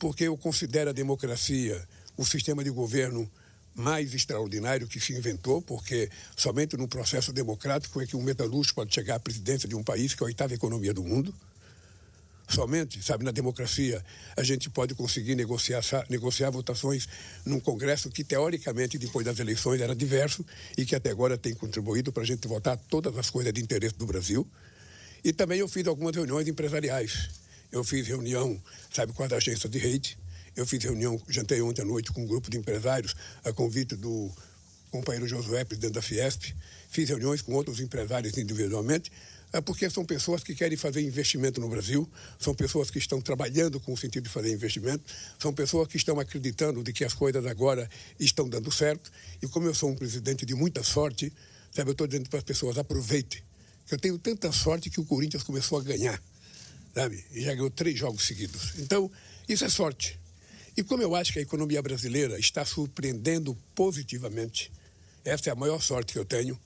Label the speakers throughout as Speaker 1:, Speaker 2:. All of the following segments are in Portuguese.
Speaker 1: porque eu considero a democracia o sistema de governo mais extraordinário que se inventou, porque somente num processo democrático é que um metalúrgico pode chegar à presidência de um país que é a oitava economia do mundo. Somente, sabe, na democracia a gente pode conseguir negociar votações num Congresso que, teoricamente, depois das eleições era diverso e que até agora tem contribuído para a gente votar todas as coisas de interesse do Brasil. E também eu fiz algumas reuniões empresariais. Eu fiz reunião, sabe, com as agências de rede. Eu fiz reunião, jantei ontem à noite com um grupo de empresários, a convite do companheiro Josué, presidente da Fiesp. Fiz reuniões com outros empresários individualmente, porque são pessoas que querem fazer investimento no Brasil, são pessoas que estão trabalhando com o sentido de fazer investimento, são pessoas que estão acreditando de que as coisas agora estão dando certo. E como eu sou um presidente de muita sorte, sabe, eu estou dizendo para as pessoas, aproveitem, que eu tenho tanta sorte que o Corinthians começou a ganhar, sabe, e já ganhou 3 jogos seguidos. Então, isso é sorte. E como eu acho que a economia brasileira está surpreendendo positivamente, essa é a maior sorte que eu tenho,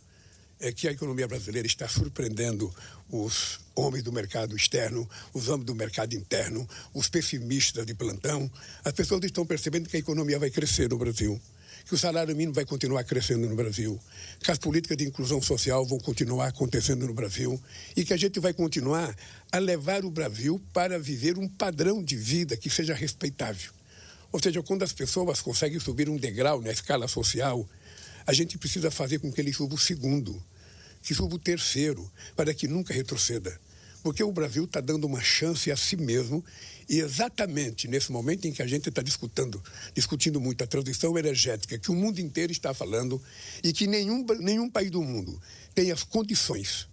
Speaker 1: é que a economia brasileira está surpreendendo os homens do mercado externo, os homens do mercado interno, os pessimistas de plantão. As pessoas estão percebendo que a economia vai crescer no Brasil, que o salário mínimo vai continuar crescendo no Brasil, que as políticas de inclusão social vão continuar acontecendo no Brasil e que a gente vai continuar a levar o Brasil para viver um padrão de vida que seja respeitável. Ou seja, quando as pessoas conseguem subir um degrau na escala social, a gente precisa fazer com que ele suba o segundo, que suba o terceiro, para que nunca retroceda. Porque o Brasil está dando uma chance a si mesmo e exatamente nesse momento em que a gente está discutindo muito a transição energética, que o mundo inteiro está falando e que nenhum país do mundo tem as condições,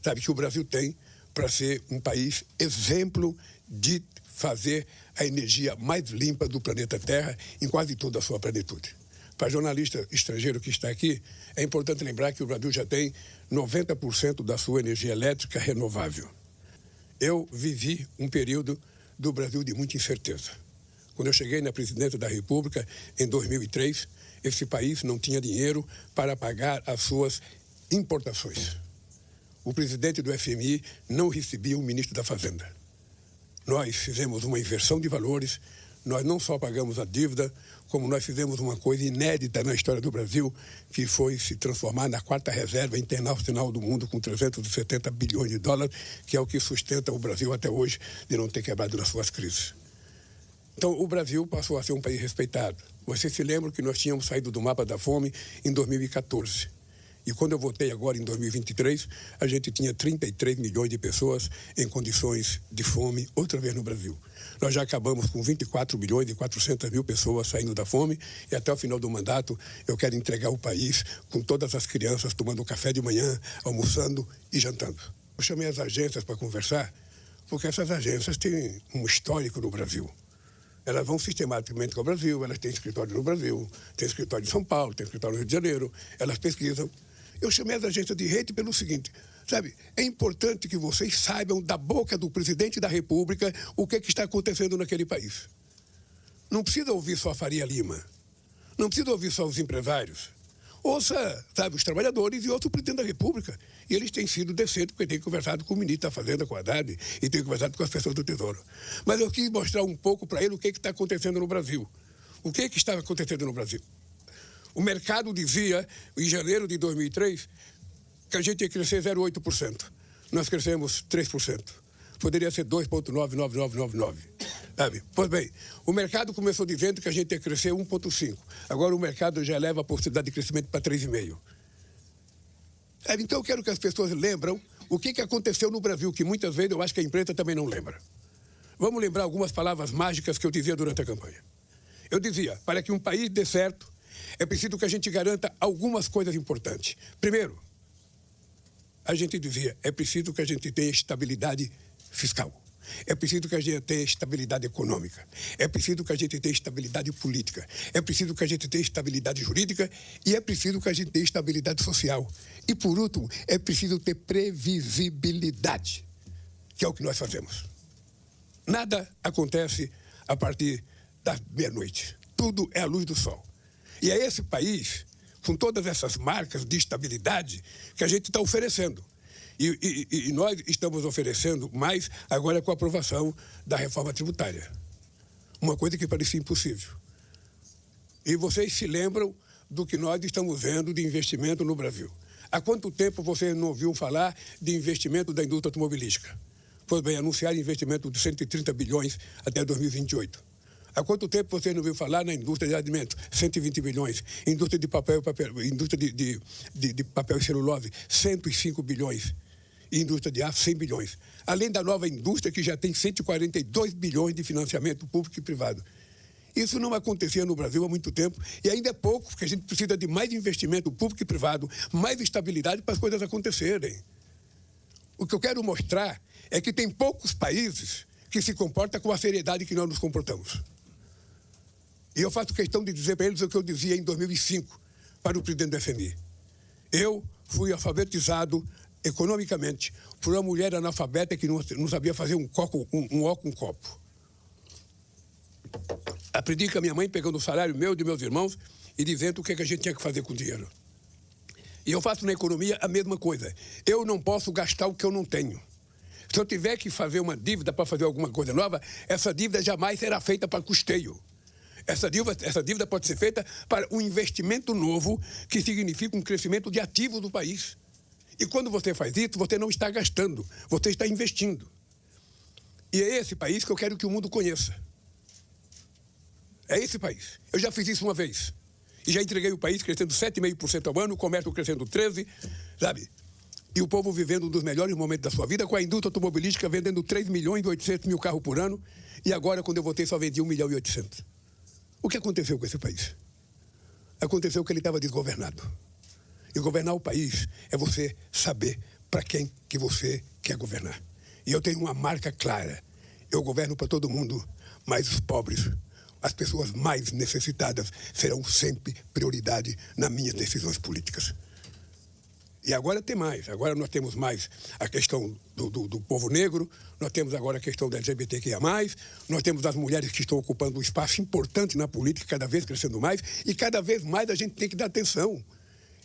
Speaker 1: sabe, que o Brasil tem para ser um país exemplo de fazer a energia mais limpa do planeta Terra em quase toda a sua plenitude. Para jornalista estrangeiro que está aqui, é importante lembrar que o Brasil já tem 90% da sua energia elétrica renovável. Eu vivi um período do Brasil de muita incerteza. Quando eu cheguei na presidência da República, em 2003, esse país não tinha dinheiro para pagar as suas importações. O presidente do FMI não recebia o ministro da Fazenda. Nós fizemos uma inversão de valores, nós não só pagamos a dívida, como nós fizemos uma coisa inédita na história do Brasil, que foi se transformar na 4ª reserva internacional do mundo com 370 bilhões de dólares, que é o que sustenta o Brasil até hoje de não ter quebrado nas suas crises. Então, o Brasil passou a ser um país respeitado. Vocês se lembram que nós tínhamos saído do mapa da fome em 2014. E quando eu votei agora em 2023, a gente tinha 33 milhões de pessoas em condições de fome outra vez no Brasil. Nós já acabamos com 24 milhões e 400 mil pessoas saindo da fome e até o final do mandato eu quero entregar o país com todas as crianças tomando café de manhã, almoçando e jantando. Eu chamei as agências para conversar porque essas agências têm um histórico no Brasil. Elas vão sistematicamente ao Brasil, elas têm escritório no Brasil, têm escritório em São Paulo, têm escritório no Rio de Janeiro, elas pesquisam. Eu chamei as agências de rede pelo seguinte, sabe, é importante que vocês saibam da boca do presidente da República o que está acontecendo naquele país. Não precisa ouvir só a Faria Lima, não precisa ouvir só os empresários. Ouça, sabe, os trabalhadores e ouça o presidente da República. E eles têm sido decentes, porque têm conversado com o ministro da Fazenda, com a Haddad, e têm conversado com as pessoas do Tesouro. Mas eu quis mostrar um pouco para ele o que está acontecendo no Brasil. O que está acontecendo no Brasil? O mercado dizia, em janeiro de 2003, que a gente ia crescer 0,8%. Nós crescemos 3%. Poderia ser 2,99999. Sabe? Pois bem, o mercado começou dizendo que a gente ia crescer 1,5%. Agora o mercado já eleva a possibilidade de crescimento para 3,5%. Então eu quero que as pessoas lembram o que aconteceu no Brasil, que muitas vezes eu acho que a imprensa também não lembra. Vamos lembrar algumas palavras mágicas que eu dizia durante a campanha. Eu dizia, para que um país dê certo, é preciso que a gente garanta algumas coisas importantes. Primeiro, a gente dizia, é preciso que a gente tenha estabilidade fiscal. É preciso que a gente tenha estabilidade econômica. É preciso que a gente tenha estabilidade política. É preciso que a gente tenha estabilidade jurídica. E é preciso que a gente tenha estabilidade social. E, por último, é preciso ter previsibilidade, que é o que nós fazemos. Nada acontece a partir da meia-noite. Tudo é a luz do sol. E é esse país, com todas essas marcas de estabilidade, que a gente está oferecendo. E nós estamos oferecendo mais agora com a aprovação da reforma tributária. Uma coisa que parecia impossível. E vocês se lembram do que nós estamos vendo de investimento no Brasil. Há quanto tempo vocês não ouviram falar de investimento da indústria automobilística? Pois bem, anunciaram investimento de 130 bilhões até 2028. Há quanto tempo vocês não ouviram falar na indústria de alimentos? 120 bilhões. Indústria de papel, indústria de papel e celulose, 105 bilhões. E indústria de aço, 100 bilhões. Além da nova indústria, que já tem 142 bilhões de financiamento público e privado. Isso não acontecia no Brasil há muito tempo e ainda é pouco, porque a gente precisa de mais investimento público e privado, mais estabilidade para as coisas acontecerem. O que eu quero mostrar é que tem poucos países que se comportam com a seriedade que nós nos comportamos. E eu faço questão de dizer para eles o que eu dizia em 2005 para o presidente do FMI. Eu fui alfabetizado economicamente por uma mulher analfabeta que não sabia fazer um ó com um copo. Aprendi com a minha mãe pegando o salário meu e de meus irmãos e dizendo o que a gente tinha que fazer com o dinheiro. E eu faço na economia a mesma coisa. Eu não posso gastar o que eu não tenho. Se eu tiver que fazer uma dívida para fazer alguma coisa nova, essa dívida jamais será feita para custeio. Essa dívida pode ser feita para um investimento novo que significa um crescimento de ativos do país. E quando você faz isso, você não está gastando, você está investindo. E é esse país que eu quero que o mundo conheça. É esse país. Eu já fiz isso uma vez. E já entreguei o país crescendo 7,5% ao ano, o comércio crescendo 13%, sabe? E o povo vivendo um dos melhores momentos da sua vida, com a indústria automobilística vendendo 3.800.000 carros por ano. E agora, quando eu voltei, só vendi 1.800.000. O que aconteceu com esse país? Aconteceu que ele estava desgovernado. E governar o país é você saber para quem que você quer governar. E eu tenho uma marca clara. Eu governo para todo mundo, mas os pobres, as pessoas mais necessitadas, serão sempre prioridade nas minhas decisões políticas. E agora tem mais. Agora nós temos mais a questão do povo negro, nós temos agora a questão da LGBTQIA+, nós temos as mulheres que estão ocupando um espaço importante na política, cada vez crescendo mais, e cada vez mais a gente tem que dar atenção.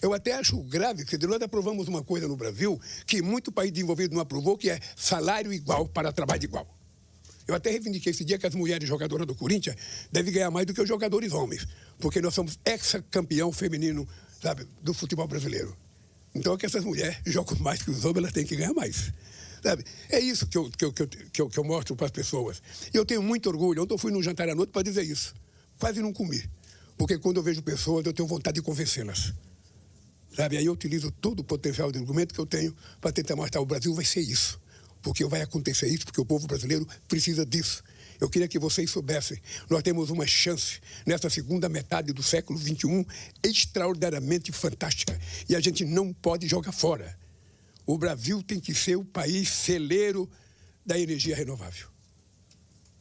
Speaker 1: Eu até acho grave, que nós aprovamos uma coisa no Brasil que muito país desenvolvido não aprovou, que é salário igual para trabalho igual. Eu até reivindiquei esse dia que as mulheres jogadoras do Corinthians devem ganhar mais do que os jogadores homens, porque nós somos ex-campeão feminino, sabe, do futebol brasileiro. Então, que essas mulheres jogam mais que os homens, elas têm que ganhar mais. Sabe? É isso que eu mostro para as pessoas. E eu tenho muito orgulho. Ontem eu fui num jantar à noite para dizer isso. Quase não comi. Porque quando eu vejo pessoas, eu tenho vontade de convencê-las. Sabe? Aí eu utilizo todo o potencial de argumento que eu tenho para tentar mostrar o Brasil vai ser isso. Porque vai acontecer isso, porque o povo brasileiro precisa disso. Eu queria que vocês soubessem. Nós temos uma chance, nessa segunda metade do século XXI, extraordinariamente fantástica. E a gente não pode jogar fora. O Brasil tem que ser o país celeiro da energia renovável.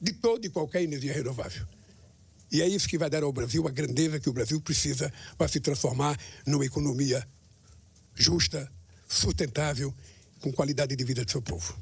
Speaker 1: De toda e qualquer energia renovável. E é isso que vai dar ao Brasil a grandeza que o Brasil precisa para se transformar numa economia justa, sustentável, com qualidade de vida do seu povo.